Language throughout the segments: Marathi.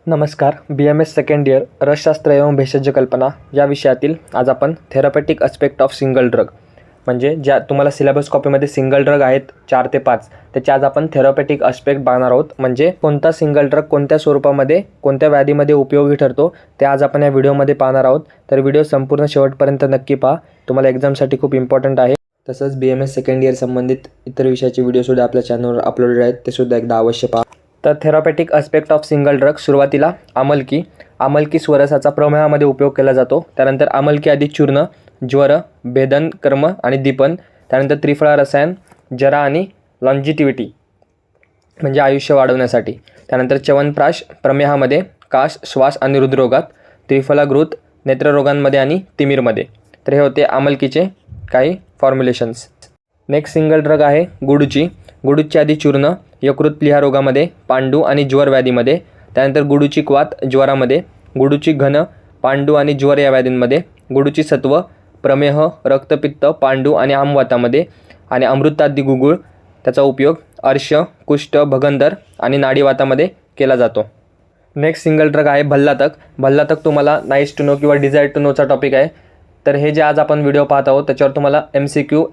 नमस्कार. BMS सेकंड इयर रसशास्त्र एवं भेषज कल्पना या विषयातील आज आपण थेरपेटिक अस्पेक्ट ऑफ सिंगल ड्रग म्हणजे ज्या तुम्हाला सिलेबस कॉपीमध्ये सिंगल ड्रग आहेत 4 ते 5 त्याचे आज आपण थेरपेटिक अस्पेक्ट बघणार आहोत. म्हणजे कोणता सिंगल ड्रग कोणत्या स्वरूपामध्ये कोणत्या व्याधीमध्ये उपयोगी ठरतो ते आज आपण या व्हिडिओमध्ये पाहणार आहोत. तर व्हिडिओ संपूर्ण शेवटपर्यंत नक्की पहा. तुम्हाला एक्झामसाठी खूप इम्पॉर्टंट आहे. तसंच BMS सेकंड इयर संबंधित इतर विषयाचे व्हिडिओसुद्धा आपल्या चॅनलवर अपलोडेड आहेत, ते सुद्धा एकदा अवश्य पहा. तर थेरपेटिक अस्पेक्ट ऑफ सिंगल ड्रग सुरुवातीला आमलकी स्वरसाचा प्रमेहामध्ये उपयोग केला जातो. त्यानंतर आमलकी आधी चूर्ण, ज्वर, भेदन कर्म आणि दीपन. त्यानंतर त्रिफळा रसायन, जरा आणि लॉन्जिटिव्हिटी म्हणजे आयुष्य वाढवण्यासाठी. त्यानंतर च्यवनप्राश प्रमेहामध्ये काश, श्वास आणि हृदरोगात. त्रिफलाग्रुत नेत्ररोगांमध्ये आणि तिमिरमध्ये. तर हे होते आमलकीचे काही फॉर्म्युलेशन्स. नेक्स्ट सिंगल ड्रग आहे गुडूची आधी चूर्ण, यकृत प्लीहा रोगामध्ये, पांडू आणि ज्वर व्याधीमध्ये. त्यानंतर गुडूची क्वाथ ज्वरामध्ये, गुडूची घन, पांडू आणि ज्वर या व्याधींमध्ये. गुडूची सत्व प्रमेह, रक्तपित्त, पांडू आणि आमवातामध्ये. आणि अमृतादी गुगुळ त्याचा उपयोग अर्श, कुष्ठ, भगंदर आणि नाडीवातामध्ये केला जातो. नेक्स्ट सिंगल ड्रग आहे भल्लातक तुम्हाला नाईस टू नो किंवा डिझायर टू नोचा टॉपिक आहे. तर हे जे आज आपण व्हिडिओ पाहत आहोत त्याच्यावर तुम्हाला MCQ,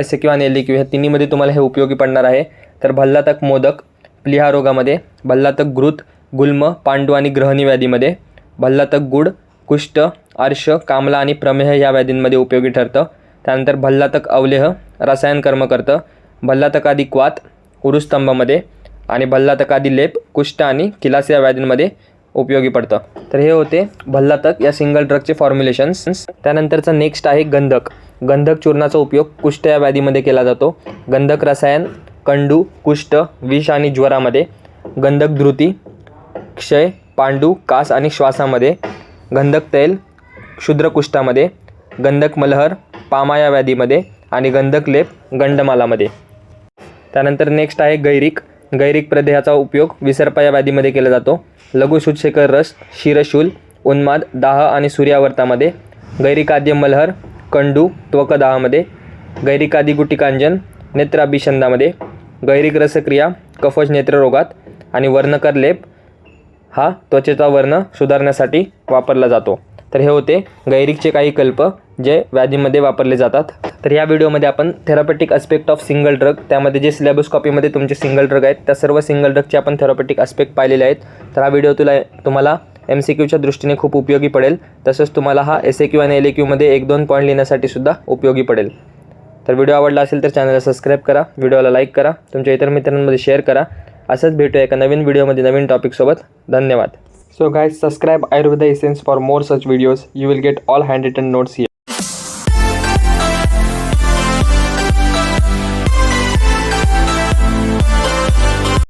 SAQ आणि LAQ ह्या तिन्हीमध्ये तुम्हाला हे उपयोगी पडणार आहे. तर भल्लातक मोदक प्लीहा रोगामध्ये, भल्लातक घृत गुल्म, पांडू आणि ग्रहणी व्याधीमध्ये. भल्लातक गुड कुष्ठ, अर्श, कामला आणि प्रमेह या व्याधींमध्ये उपयोगी ठरतं. त्यानंतर भल्लातक अवलेह रसायन कर्म करतं. भल्लातकादी क्वाथ उरुस्तंभामध्ये आणि भल्लातकादी लेप कुष्ठ आणि किलास या व्याधींमध्ये उपयोगी पडतं. तर हे होते भल्लातक या सिंगल ड्रगचे फॉर्म्युलेशन्स. त्यानंतरचा नेक्स्ट आहे गंधक चूर्णाचा उपयोग कुष्ठ या व्याधीमध्ये केला जातो. गंधक रसायन कंडू, कुष्ठ, विष आणि ज्वरामध्ये. गंधक धृती क्षय, पांडू, कास आणि श्वासामध्ये. गंधक तैल क्षुद्रकुष्ठामध्ये. गंधक मलहर पामा या व्याधीमध्ये आणि गंधक लेप गंडमालामध्ये. त्यानंतर नेक्स्ट आहे गैरिक प्रदेहाचा उपयोग विसर्पा या व्याधीमध्ये केला जातो. लघुसूतशेखर रस शिरशूल, उन्माद, दाह आणि सूर्यावर्तामध्ये. गैरिकाद्य मलहर कंडू त्वकदाहामध्ये. गैरिकादी गुटिकांजन नेत्राभिषंदामध्ये. गैरिक रसक्रिया कफज नेत्ररोगात आणि वर्णकर लेप हा त्वचेचा वर्ण सुधारण्यासाठी वापरला जातो. तर हे होते गैरिकचे काही कल्प जे व्याधीमध्ये वापरले जातात. तर या व्हिडिओमध्ये आपण थेरपेटिक अस्पेक्ट ऑफ सिंगल ड्रग त्यामध्ये जे सिलेबस कॉपीमध्ये तुमचे सिंगल ड्रग आहेत त्या सर्व सिंगल ड्रगचे आपण थेरपेटिक अस्पेक्ट पाहिलेले आहेत. तर हा व्हिडिओ तुम्हाला MCQच्या दृष्टीने खूप उपयोगी पडेल. तसंच तुम्हाला हा SAQ आणि LAQमध्ये 1-2 पॉईंट लिहिण्यासाठी सुद्धा उपयोगी पडेल. तर व्हिडिओ आवडला असेल तर चॅनलला सबस्क्राईब करा, व्हिडिओला लाईक करा, तुमच्या इतर मित्रांमध्ये शेअर करा. असंच भेटूया एका नवीन व्हिडिओमध्ये नवीन टॉपिकसोबत. धन्यवाद. So guys, subscribe Ayurveda Essence for more such videos. You will get all handwritten notes here.